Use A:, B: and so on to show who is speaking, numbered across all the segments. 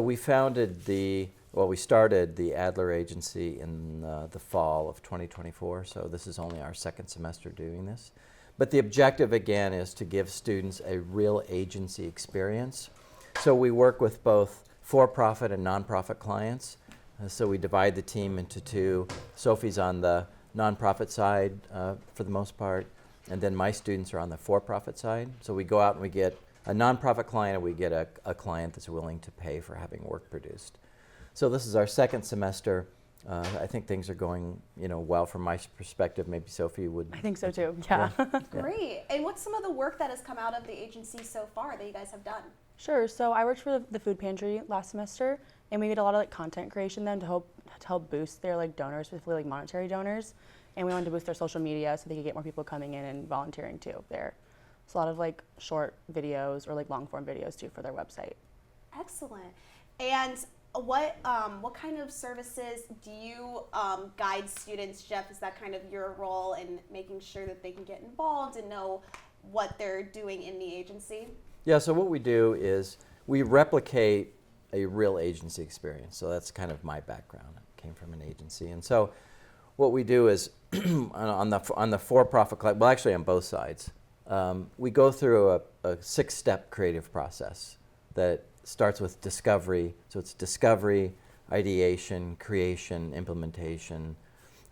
A: we founded we started the Adler Agency in the fall of 2024, so this is only our second semester doing this. But the objective, again, is to give students a real agency experience. So we work with both for-profit and nonprofit clients. So we divide the team into two. Sofie's on the nonprofit side for the most part, and then my students are on the for-profit side. So we go out and we get a nonprofit client, and we get a client that's willing to pay for having work produced. So this is our second semester. I think things are going, well from my perspective. Maybe Sofie would.
B: I think so too. Yeah.
C: Great. And what's some of the work that has come out of the agency so far that you guys have done?
B: Sure. So I worked for the food pantry last semester, and we did a lot of content creation then to help boost their donors, specifically monetary donors. And we wanted to boost their social media so they could get more people coming in and volunteering too there. So a lot of short videos or long form videos too for their website.
C: Excellent. And what kind of services do you guide students, Jeff? Is that kind of your role in making sure that they can get involved and know what they're doing in the agency?
A: Yeah, so what we do is we replicate a real agency experience. So that's kind of my background. I came from an agency. And so what we do is on the for-profit, well, actually on both sides, we go through a 6-step creative process that starts with discovery. So it's discovery, ideation, creation, implementation,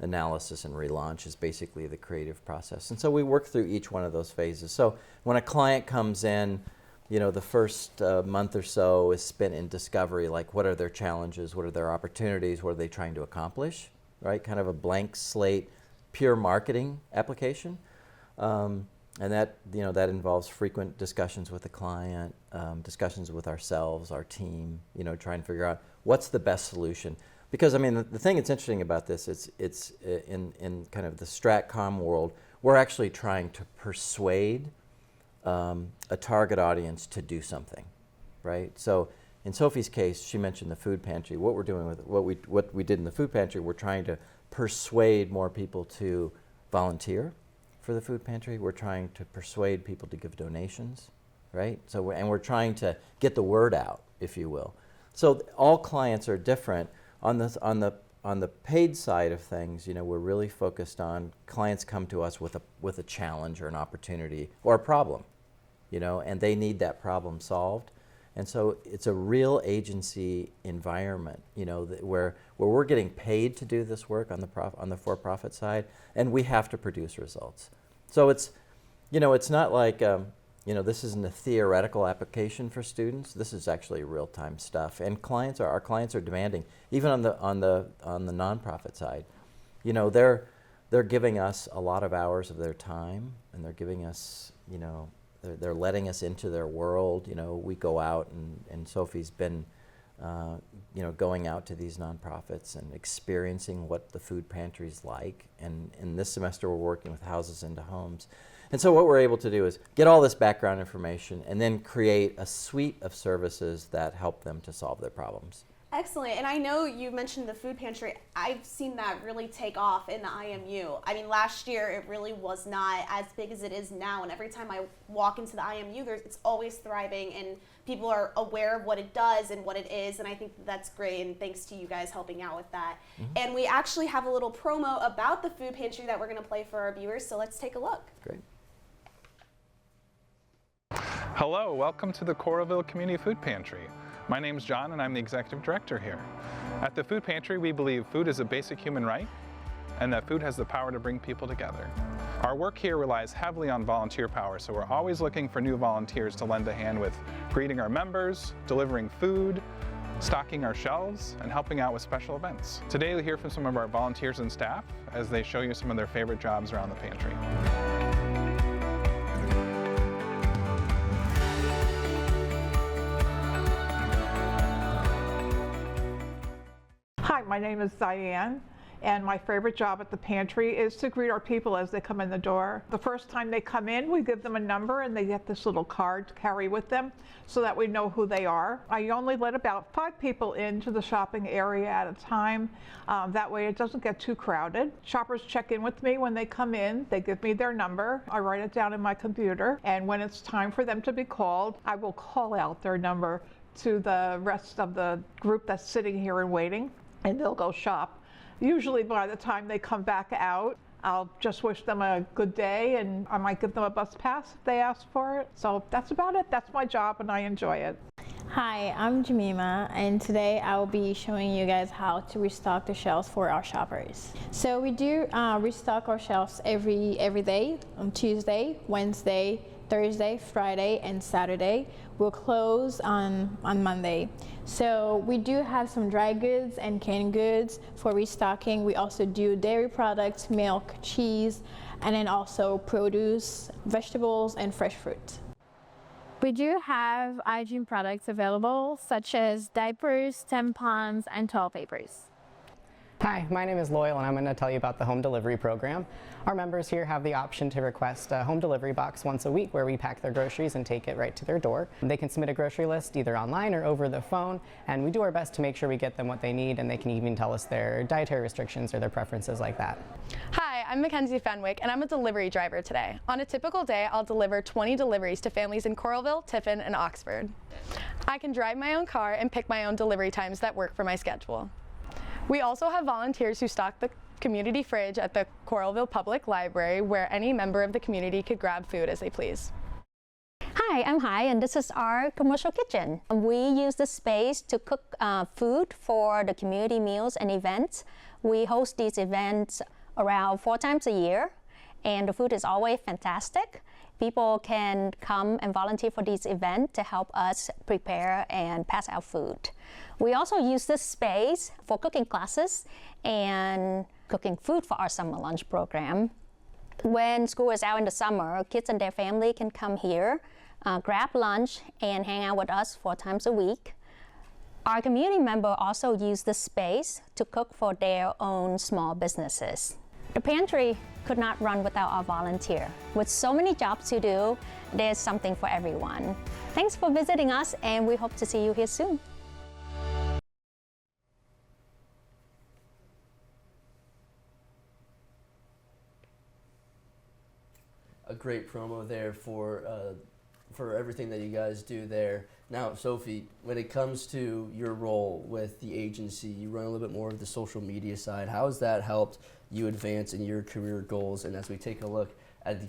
A: analysis, and relaunch is basically the creative process. And so we work through each one of those phases. So when a client comes in, the first month or so is spent in discovery, like what are their challenges, what are their opportunities, what are they trying to accomplish, right? Kind of a blank slate, pure marketing application. And that involves frequent discussions with the client, discussions with ourselves, our team, trying to figure out what's the best solution. Because the thing that's interesting about this, it's in kind of the Stratcom world, we're actually trying to persuade a target audience to do something, right? So in Sofie's case, she mentioned the food pantry. What we're doing with what we did in the food pantry, we're trying to persuade more people to volunteer for the food pantry. We're trying to persuade people to give donations, right? So we're trying to get the word out, if you will. So all clients are different. On the paid side of things, we're really focused on clients come to us with a challenge or an opportunity or a problem, and they need that problem solved. And so it's a real agency environment, where we're getting paid to do this work on the for-profit side, and we have to produce results. So it's not like this isn't a theoretical application for students. This is actually real-time stuff, and our clients are demanding. Even on the nonprofit side, they're giving us a lot of hours of their time, and they're giving us they're letting us into their world. We go out, and Sofie's been going out to these nonprofits and experiencing what the food pantry's like. And in this semester, we're working with Houses into Homes. And so what we're able to do is get all this background information and then create a suite of services that help them to solve their problems.
C: Excellent. And I know you mentioned the food pantry. I've seen that really take off in the IMU. Last year it really was not as big as it is now. And every time I walk into the IMU, it's always thriving, and people are aware of what it does and what it is. And I think that's great. And thanks to you guys helping out with that. Mm-hmm. And we actually have a little promo about the food pantry that we're going to play for our viewers. So let's take a look.
A: Great.
D: Hello, welcome to the Coralville Community Food Pantry. My name is John, and I'm the Executive Director here. At the Food Pantry, we believe food is a basic human right, and that food has the power to bring people together. Our work here relies heavily on volunteer power, so we're always looking for new volunteers to lend a hand with greeting our members, delivering food, stocking our shelves, and helping out with special events. Today, we'll hear from some of our volunteers and staff as they show you some of their favorite jobs around the pantry.
E: Hi, my name is Diane, and my favorite job at the pantry is to greet our people as they come in the door. The first time they come in, we give them a number and they get this little card to carry with them so that we know who they are. I only let about 5 people into the shopping area at a time. That way it doesn't get too crowded. Shoppers check in with me when they come in. They give me their number. I write it down in my computer, and when it's time for them to be called, I will call out their number to the rest of the group that's sitting here and waiting, and they'll go shop. Usually by the time they come back out, I'll just wish them a good day, and I might give them a bus pass if they ask for it. So that's about it. That's my job, and I enjoy it.
F: Hi, I'm Jemima, and today I will be showing you guys how to restock the shelves for our shoppers. So we do restock our shelves every day on Tuesday, Wednesday, Thursday, Friday, and Saturday. We'll close on Monday. So we do have some dry goods and canned goods for restocking. We also do dairy products, milk, cheese, and then also produce, vegetables, and fresh fruit. We do have hygiene products available, such as diapers, tampons, and toilet papers.
G: Hi, my name is Loyal, and I'm going to tell you about the home delivery program. Our members here have the option to request a home delivery box once a week where we pack their groceries and take it right to their door. They can submit a grocery list either online or over the phone, and we do our best to make sure we get them what they need, and they can even tell us their dietary restrictions or their preferences like that.
H: Hi, I'm Mackenzie Fenwick, and I'm a delivery driver today. On a typical day, I'll deliver 20 deliveries to families in Coralville, Tiffin, and Oxford. I can drive my own car and pick my own delivery times that work for my schedule. We also have volunteers who stock the community fridge at the Coralville Public Library, where any member of the community could grab food as they please.
I: Hi, I'm Hai, and this is our commercial kitchen. We use the space to cook food for the community meals and events. We host these events around 4 times a year, and the food is always fantastic. People can come and volunteer for these events to help us prepare and pass out food. We also use this space for cooking classes and cooking food for our summer lunch program. When school is out in the summer, kids and their family can come here, grab lunch, and hang out with us 4 times a week. Our community members also use this space to cook for their own small businesses. The pantry could not run without our volunteer. With so many jobs to do, there's something for everyone. Thanks for visiting us, and we hope to see you here soon.
J: A great promo there for everything that you guys do there. Now, Sofie, when it comes to your role with the agency, you run a little bit more of the social media side. How has that helped you advance in your career goals? And as we take a look at the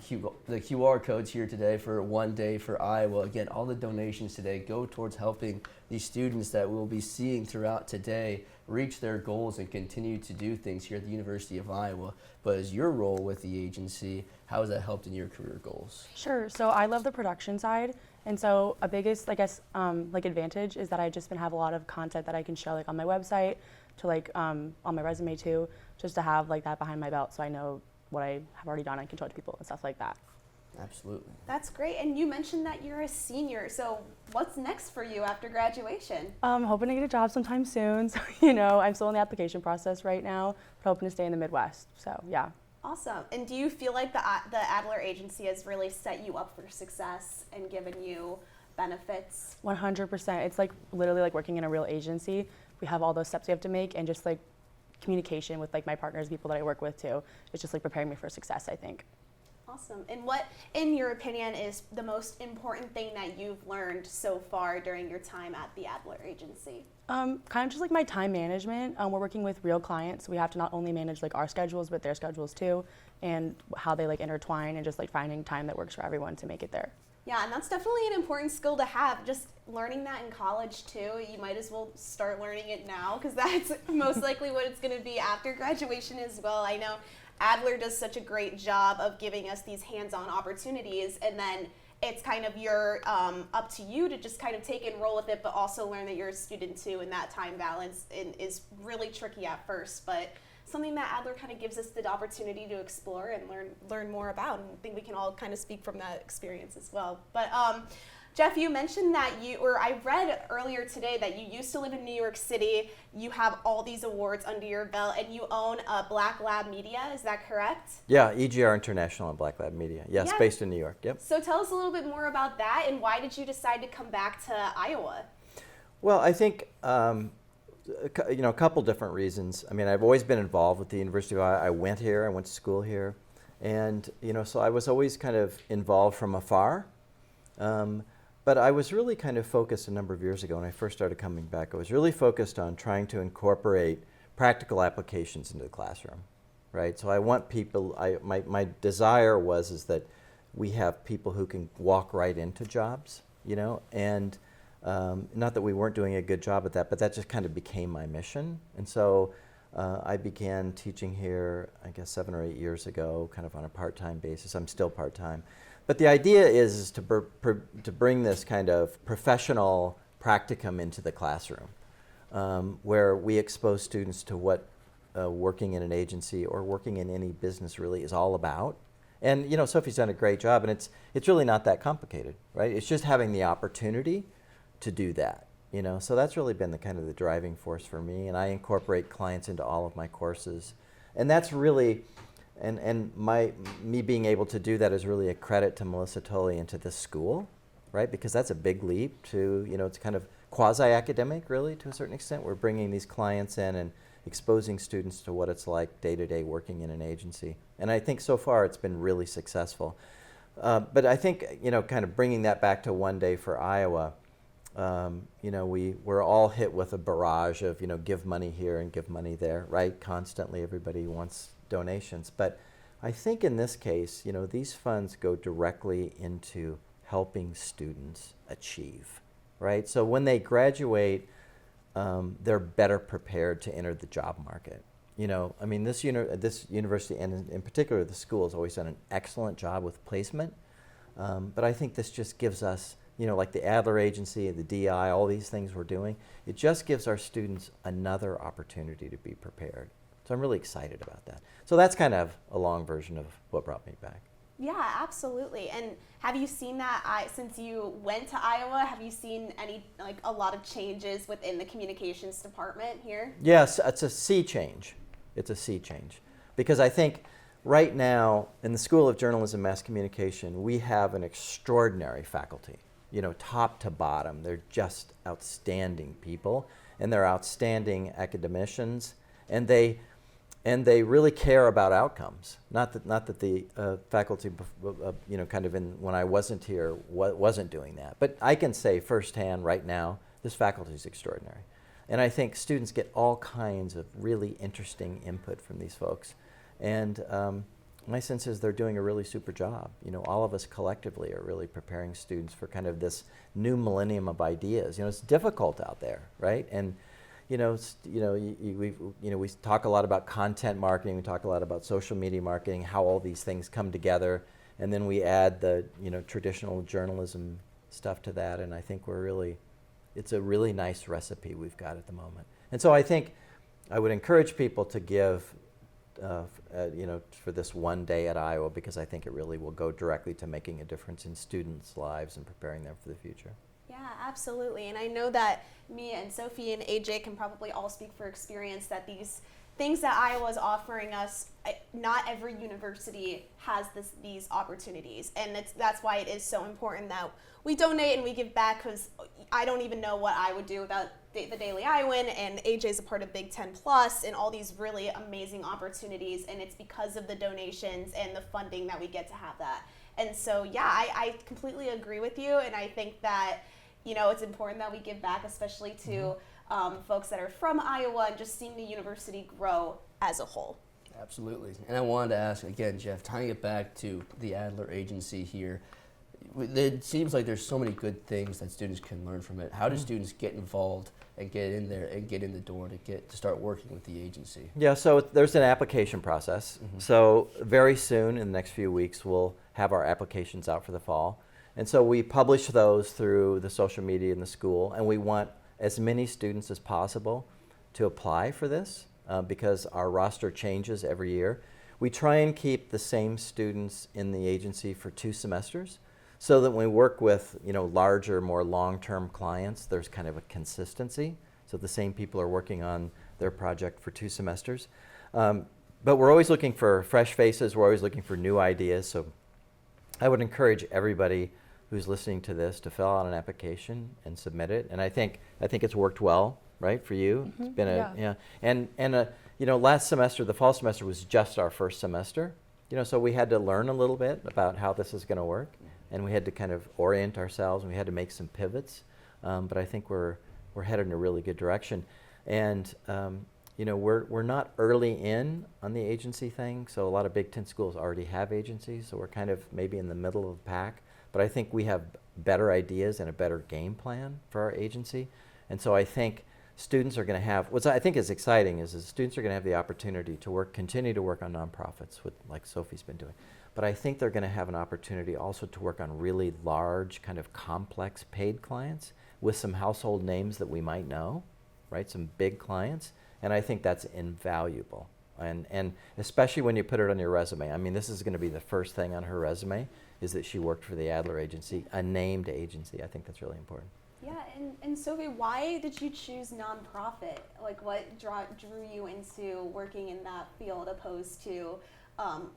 J: QR codes here today for One Day for Iowa, again, all the donations today go towards helping these students that we'll be seeing throughout today reach their goals and continue to do things here at the University of Iowa. But as your role with the agency, how has that helped in your career goals?
B: Sure. So I love the production side, and so a biggest, I guess, like advantage is that I just have a lot of content that I can show like on my website, to like on my resume too, just to have like that behind my belt, so I know what I have already done. I can show it to people and stuff like that.
J: Absolutely.
C: That's great. And you mentioned that you're a senior. So what's next for you after graduation?
B: I'm hoping to get a job sometime soon. So, you know, I'm still in the application process right now, but hoping to stay in the Midwest. So, yeah.
C: Awesome. And do you feel like the Adler Agency has really set you up for success and given you benefits?
B: 100%. It's like literally like working in a real agency. We have all those steps we have to make, and just like communication with like my partners, people that I work with too. It's just like preparing me for success, I think.
C: Awesome. And what, in your opinion, is the most important thing that you've learned so far during your time at the Adler Agency?
B: Kind of just like my time management. We're working with real clients, so we have to not only manage like our schedules, but their schedules too, and how they like intertwine, and just like finding time that works for everyone to make it there.
C: Yeah, and that's definitely an important skill to have. Just learning that in college too. You might as well start learning it now, because that's most likely what it's going to be after graduation as well. I know Adler does such a great job of giving us these hands-on opportunities, and then it's kind of up to you to just kind of take and roll with it, but also learn that you're a student too, and that time balance is really tricky at first, but something that Adler kind of gives us the opportunity to explore and learn more about, and I think we can all kind of speak from that experience as well. But Jeff, you mentioned that I read earlier today that you used to live in New York City. You have all these awards under your belt, and you own Black Lab Media. Is that correct?
A: Yeah, EGR International and Black Lab Media. Yes,
C: Yeah.
A: based in New York. Yep.
C: So tell us a little bit more about that, and why did you decide to come back to Iowa?
A: Well, I think a couple different reasons. I mean, I've always been involved with the University of Iowa. I went here. I went to school here, and so I was always kind of involved from afar. But I was really kind of focused a number of years ago when I first started coming back. I was really focused on trying to incorporate practical applications into the classroom, right? So I want people, my desire is that we have people who can walk right into jobs, you know, and not that we weren't doing a good job at that, but that just kind of became my mission. And so I began teaching here, I guess 7 or 8 years ago, kind of on a part-time basis. I'm still part-time. But the idea is to bring this kind of professional practicum into the classroom, where we expose students to what working in an agency or working in any business really is all about. And you know, Sofie's done a great job, and it's really not that complicated, right? It's just having the opportunity to do that, you know. So that's really been the kind of the driving force for me, and I incorporate clients into all of my courses, and that's really. And me being able to do that is really a credit to Melissa Tully and to this school, right? Because that's a big leap to, you know, it's kind of quasi-academic, really, to a certain extent. We're bringing these clients in and exposing students to what it's like day-to-day working in an agency. And I think so far it's been really successful. But I think, you know, kind of bringing that back to One Day for Iowa, you know, we're all hit with a barrage of, you know, give money here and give money there, right? Constantly everybody wants donations. But I think in this case, you know, these funds go directly into helping students achieve, right? So when they graduate, they're better prepared to enter the job market. You know, I mean, this university, and in particular the school, has always done an excellent job with placement. But I think this just gives us, you know, like the Adler Agency, the DI, all these things we're doing, it just gives our students another opportunity to be prepared. So I'm really excited about that. So that's kind of a long version of what brought me back.
C: Yeah, absolutely. And have you seen that since you went to Iowa? Have you seen a lot of changes within the communications department here?
A: Yes, it's a sea change. It's a sea change. Because I think right now in the School of Journalism and Mass Communication, we have an extraordinary faculty, you know, top to bottom. They're just outstanding people, and they're outstanding academicians, and they really care about outcomes. Not that the faculty, you know, kind of when I wasn't here, wasn't doing that. But I can say firsthand right now, this faculty is extraordinary. And I think students get all kinds of really interesting input from these folks. And my sense is they're doing a really super job. You know, all of us collectively are really preparing students for kind of this new millennium of ideas. You know, it's difficult out there, right? And we talk a lot about content marketing, we talk a lot about social media marketing, how all these things come together, and then we add the, you know, traditional journalism stuff to that, and I think it's a really nice recipe we've got at the moment. And so I think I would encourage people to give, you know, for this one day at Iowa, because I think it really will go directly to making a difference in students' lives and preparing them for the future.
C: Yeah, absolutely. And I know that me and Sofie and AJ can probably all speak for experience that these things that Iowa is offering us, not every university has these opportunities. And that's why it is so important that we donate and we give back, because I don't even know what I would do without the Daily Iowan, and AJ's a part of Big Ten Plus and all these really amazing opportunities. And it's because of the donations and the funding that we get to have that. And so, yeah, I completely agree with you. And I think that, you know, it's important that we give back, especially to folks that are from Iowa, and just seeing the university grow as a whole.
J: Absolutely. And I wanted to ask, again, Jeff, tying it back to the Adler Agency here, it seems like there's so many good things that students can learn from it. How do students get involved and get in there and get in the door to start working with the agency?
A: Yeah, so there's an application process. So very soon, in the next few weeks, we'll have our applications out for the fall. And so we publish those through the social media in the school, and we want as many students as possible to apply for this because our roster changes every year. We try and keep the same students in the agency for 2 semesters so that when we work with, you know, larger, more long-term clients, there's kind of a consistency. So the same people are working on their project for 2 semesters. But we're always looking for fresh faces. We're always looking for new ideas. So I would encourage everybody who's listening to this to fill out an application and submit it. And I think it's worked well, right, for you. It's been and you know, last semester, the fall semester was just our first semester. You know, so we had to learn a little bit about how this is going to work. and we had to kind of orient ourselves, and we had to make some pivots. But I think we're headed in a really good direction. And you know, we're not early in on the agency thing, so a lot of Big Ten schools already have agencies, so we're kind of maybe in the middle of the pack. But I think we have better ideas and a better game plan for our agency. And so I think students are going to have, what I think is exciting is students are going to have the opportunity to continue to work on nonprofits, like Sofie's been doing. But I think they're going to have an opportunity also to work on really large, kind of complex paid clients with some household names that we might know, right? Some big clients. And I think that's invaluable. And especially when you put it on your resume. I mean, this is going to be the first thing on her resume, is that she worked for the Adler Agency, a named agency. I think that's really important.
C: Yeah, and Sofie, why did you choose nonprofit? Like, what drew you into working in that field opposed to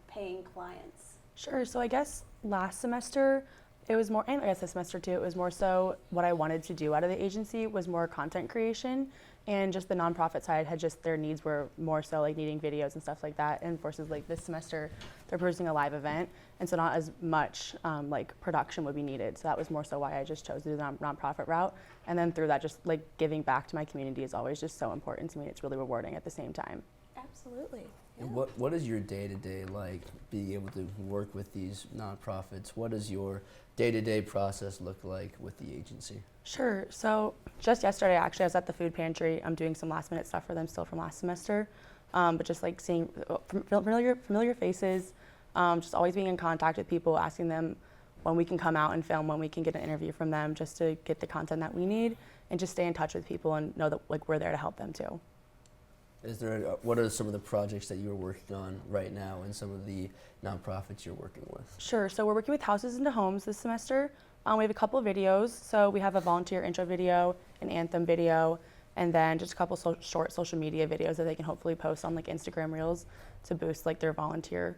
C: paying clients?
B: Sure. So I guess last semester it was more, and I guess this semester too, it was more so what I wanted to do out of the agency was more content creation, and just the nonprofit side had just their needs were more so like needing videos and stuff like that. And versus like this semester, they're producing a live event, and so not as much like production would be needed. So that was more so why I just chose to do the nonprofit route. And then through that, just like giving back to my community is always just so important to me. It's really rewarding at the same time.
C: Absolutely. Yeah.
J: And what is your day-to-day like being able to work with these nonprofits? What does your day-to-day process look like with the agency?
B: Sure. So just yesterday, actually, I was at the food pantry. I'm doing some last-minute stuff for them still from last semester, but just like seeing familiar faces, just always being in contact with people, asking them when we can come out and film, when we can get an interview from them, just to get the content that we need, and just stay in touch with people and know that like we're there to help them too.
J: What are some of the projects that you're working on right now and some of the nonprofits you're working with?
B: Sure. So we're working with Houses into Homes this semester. We have a couple of videos. So we have a volunteer intro video, an anthem video, and then just a couple short social media videos that they can hopefully post on like Instagram Reels to boost like their volunteer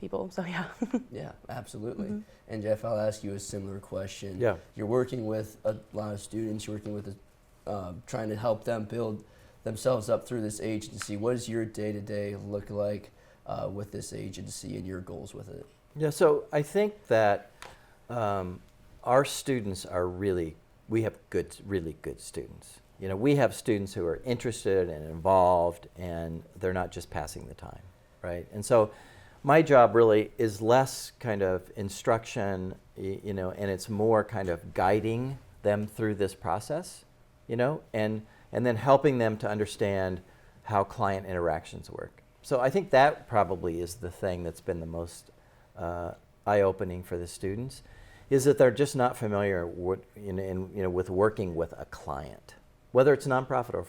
B: people. So yeah.
J: Yeah, absolutely.
B: Mm-hmm.
J: And Jeff, I'll ask you a similar question.
A: Yeah.
J: You're working with a lot of students. You're working with trying to help them build themselves up through this agency. What does your day-to-day look like with this agency and your goals with it?
A: Yeah, so I think that our students are we have really good students. You know, we have students who are interested and involved, and they're not just passing the time, right? And so my job really is less kind of instruction, you know, and it's more kind of guiding them through this process, you know, and then helping them to understand how client interactions work. So I think that probably is the thing that's been the most eye-opening for the students, is that they're just not familiar with, with working with a client, whether it's nonprofit or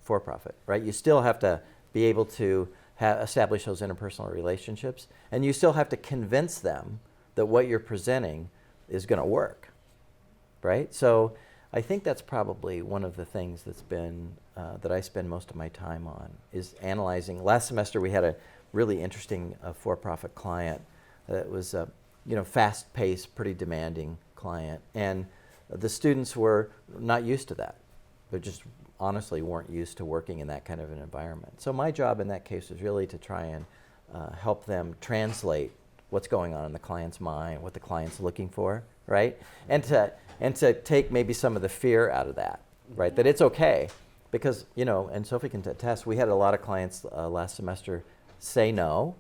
A: for-profit, right? You still have to be able to establish those interpersonal relationships, and you still have to convince them that what you're presenting is going to work, right? So I think that's probably one of the things that's been, that I spend most of my time on, is analyzing. Last semester we had a really interesting for-profit client that was a fast-paced, pretty demanding client. And the students were not used to that. They just honestly weren't used to working in that kind of an environment. So my job in that case was really to try and help them translate what's going on in the client's mind, what the client's looking for, right? And to take maybe some of the fear out of that, right? That it's okay, because, and Sofie can attest, we had a lot of clients last semester say no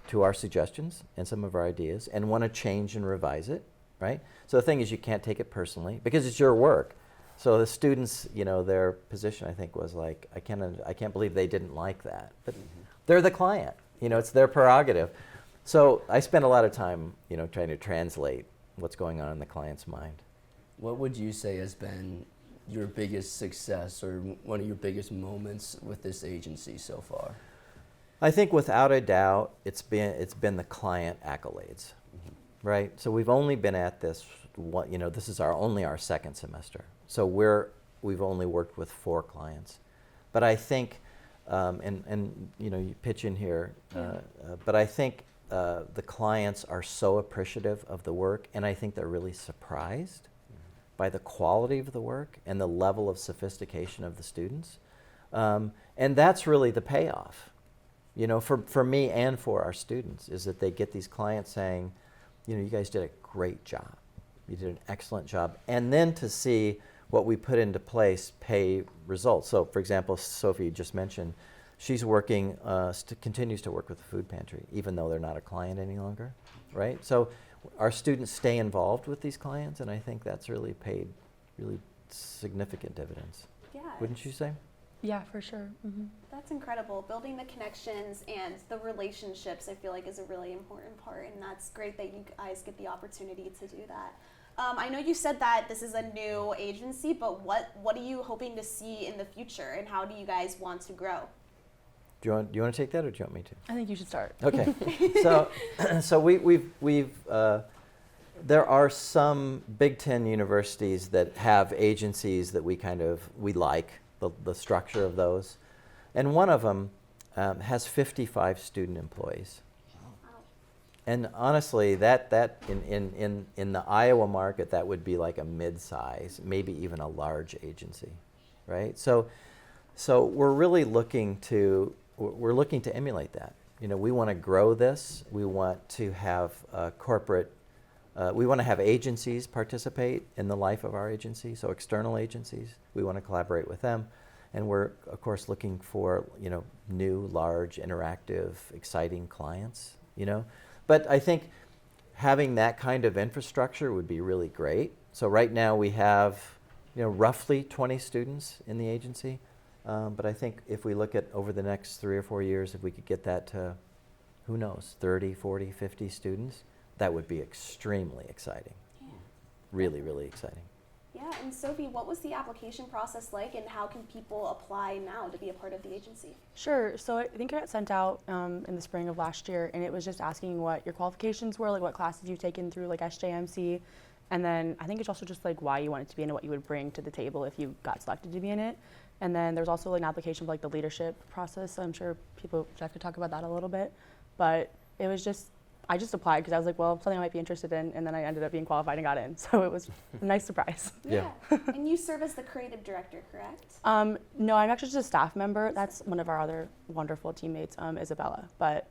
A: to our suggestions and some of our ideas and want to change and revise it, right? So the thing is, you can't take it personally because it's your work. So the students, their position, I think, was like, I can't believe they didn't like that. But they're the client, it's their prerogative. So I spend a lot of time, trying to translate what's going on in the client's mind.
J: What would you say has been your biggest success or one of your biggest moments with this agency so far?
A: I think without a doubt, it's been the client accolades, right? So we've only been at this, this is only our second semester. So we've only worked with 4 clients, but I think, and you pitch in here, but I think the clients are so appreciative of the work, and I think they're really surprised by the quality of the work and the level of sophistication of the students, and that's really the payoff. For me and for our students, is that they get these clients saying, you guys did a great job. You did an excellent job. And then to see what we put into place pay results. So, for example, Sofie just mentioned, she's working, continues to work with the food pantry, even though they're not a client any longer, right? So our students stay involved with these clients, and I think that's really paid really significant dividends.
C: Yeah.
A: Wouldn't you say?
B: Yeah, for sure. Mm-hmm.
C: That's incredible. Building the connections and the relationships, I feel like, is a really important part, and that's great that you guys get the opportunity to do that. I know you said that this is a new agency, but what are you hoping to see in the future, and how do you guys want to grow?
A: Do you want to take that, or do you want me to?
B: I think you should start.
A: Okay. So we've there are some Big Ten universities that have agencies that we like the structure of those, and one of them has 55 student employees. And honestly, that in the Iowa market, that would be like a mid-size, maybe even a large agency, right? So we're really looking to emulate that. We want to grow this. We want to have we want to have agencies participate in the life of our agency. So external agencies, we want to collaborate with them, and we're of course looking for new, large, interactive, exciting clients. But I think having that kind of infrastructure would be really great. So right now we have, roughly 20 students in the agency. But I think if we look at over the next 3 or 4 years, if we could get that to, who knows, 30, 40, 50 students, that would be extremely exciting.
C: Yeah.
A: Really, really exciting.
C: Yeah, and Sofie, what was the application process like, and how can people apply now to be a part of the agency?
B: Sure. So I think it got sent out in the spring of last year, and it was just asking what your qualifications were, like what classes you've taken through like SJMC, and then I think it's also just like why you wanted to be in it, what you would bring to the table if you got selected to be in it. And then there's also like an application for like the leadership process. So I'm sure Jeff could talk about that a little bit, but it was just, I just applied because I was like, well, something I might be interested in, and then I ended up being qualified and got in. So it was a nice surprise.
A: Yeah.
C: And you serve as the creative director, correct?
B: No, I'm actually just a staff member. That's one of our other wonderful teammates, Isabella. But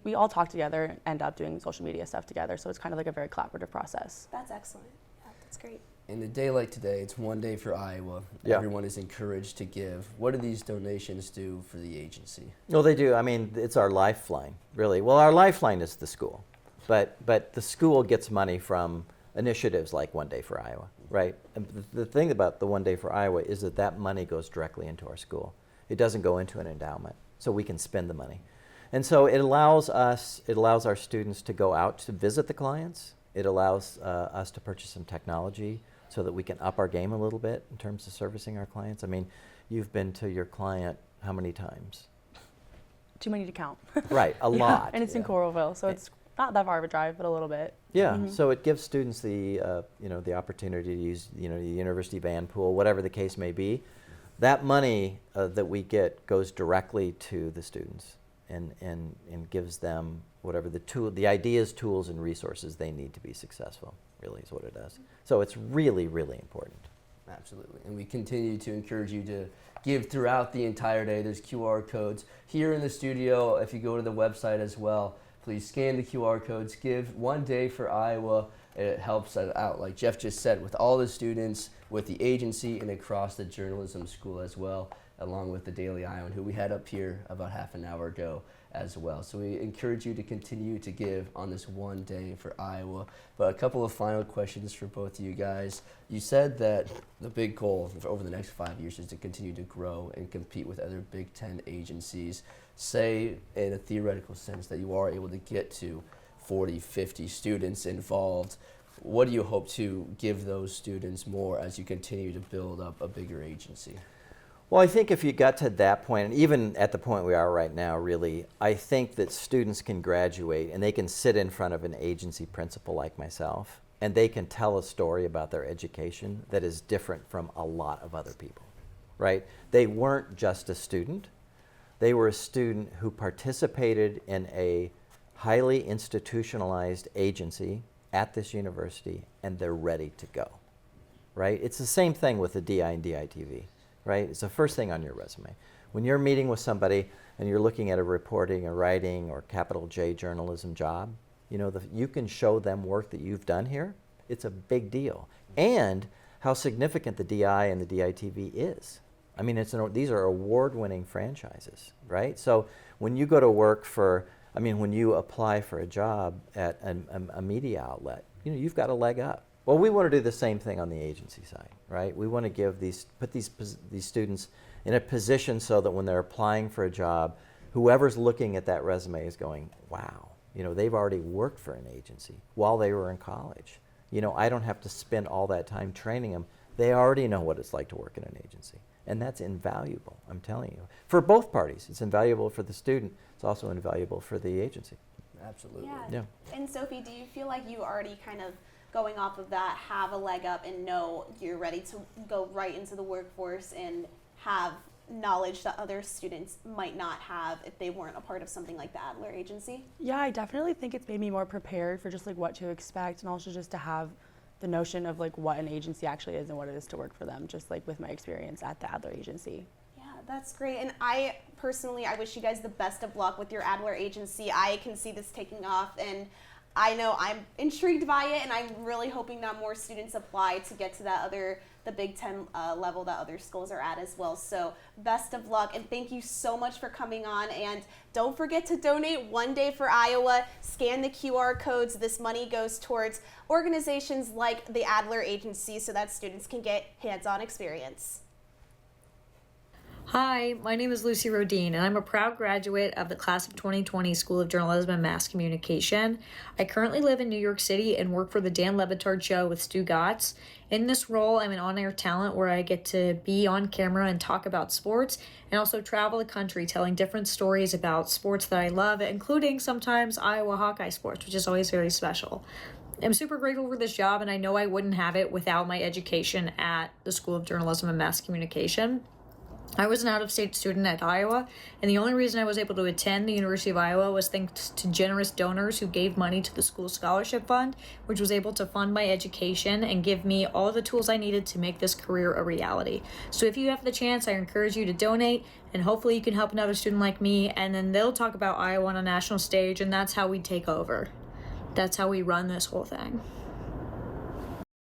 B: we all talk together and end up doing social media stuff together. So it's kind of like a very collaborative process.
C: That's excellent. Yeah, that's great.
J: In a day like today, it's One Day for Iowa.
A: Yeah.
J: Everyone is encouraged to give. What do these donations do for the agency?
A: Well, they do. I mean, it's our lifeline, really. Well, our lifeline is the school. But the school gets money from initiatives like One Day for Iowa, right? And the thing about the One Day for Iowa is that money goes directly into our school. It doesn't go into an endowment, so we can spend the money. And so it allows our students to go out to visit the clients. It allows us to purchase some technology so that we can up our game a little bit in terms of servicing our clients. I mean, you've been to your client how many times?
B: Too many to count.
A: Right, a lot.
B: And it's in Coralville, so it's not that far of a drive, but a little bit.
A: Yeah, so it gives students the the opportunity to use the university van pool, whatever the case may be. That money that we get goes directly to the students and gives them whatever the ideas, tools, and resources they need to be successful. Really is what it does. So it's really, really important.
J: Absolutely. And we continue to encourage you to give throughout the entire day. There's QR codes here in the studio. If you go to the website as well, please scan the QR codes. Give One Day for Iowa. It helps us out, like Jeff just said, with all the students, with the agency, and across the journalism school as well, along with the Daily Iowan, who we had up here about half an hour ago as well. So we encourage you to continue to give on this One Day for Iowa. But a couple of final questions for both of you guys. You said that the big goal for over the next 5 years is to continue to grow and compete with other Big Ten agencies. Say, in a theoretical sense, that you are able to get to 40, 50 students involved. What do you hope to give those students more as you continue to build up a bigger agency?
A: Well, I think if you got to that point, and even at the point we are right now, really, I think that students can graduate and they can sit in front of an agency principal like myself, and they can tell a story about their education that is different from a lot of other people, right? They weren't just a student. They were a student who participated in a highly institutionalized agency at this university, and they're ready to go, right? It's the same thing with the DI and DITV. Right? It's the first thing on your resume. When you're meeting with somebody and you're looking at a reporting or writing or capital J journalism job, You know, you can show them work that you've done here. It's a big deal. And how significant the DI and the DITV is. I mean, these are award-winning franchises, right? So when you go to work when you apply for a job at a media outlet, you know, you've got a leg up. Well, we want to do the same thing on the agency side, right? We want to put these students in a position so that when they're applying for a job, whoever's looking at that resume is going, wow, you know, they've already worked for an agency while they were in college. You know, I don't have to spend all that time training them. They already know what it's like to work in an agency. And that's invaluable, I'm telling you. For both parties. It's invaluable for the student. It's also invaluable for the agency.
J: Absolutely.
A: Yeah.
C: And Sofie, do you feel like you already kind of going off of that have a leg up and know you're ready to go right into the workforce and have knowledge that other students might not have if they weren't a part of something like the Adler Agency?
B: Yeah, I definitely think it's made me more prepared for just like what to expect, and also just to have the notion of like what an agency actually is and what it is to work for them, just like with my experience at the Adler Agency.
C: Yeah, that's great. And I wish you guys the best of luck with your Adler Agency. I can see this taking off, and I know I'm intrigued by it, and I'm really hoping that more students apply to get to the Big Ten level that other schools are at as well. So best of luck, and thank you so much for coming on. And don't forget to donate One Day for Iowa. Scan the QR codes. This money goes towards organizations like the Adler Agency so that students can get hands-on experience.
K: Hi, my name is Lucy Rodine, and I'm a proud graduate of the class of 2020 School of Journalism and Mass Communication. I currently live in New York City and work for the Dan Le Batard Show with Stu Gotts. In this role, I'm an on-air talent where I get to be on camera and talk about sports, and also travel the country telling different stories about sports that I love, including sometimes Iowa Hawkeye sports, which is always very special. I'm super grateful for this job, and I know I wouldn't have it without my education at the School of Journalism and Mass Communication. I was an out-of-state student at Iowa, and the only reason I was able to attend the University of Iowa was thanks to generous donors who gave money to the school scholarship fund, which was able to fund my education and give me all the tools I needed to make this career a reality. So if you have the chance, I encourage you to donate, and hopefully you can help another student like me, and then they'll talk about Iowa on a national stage, and that's how we take over. That's how we run this whole thing.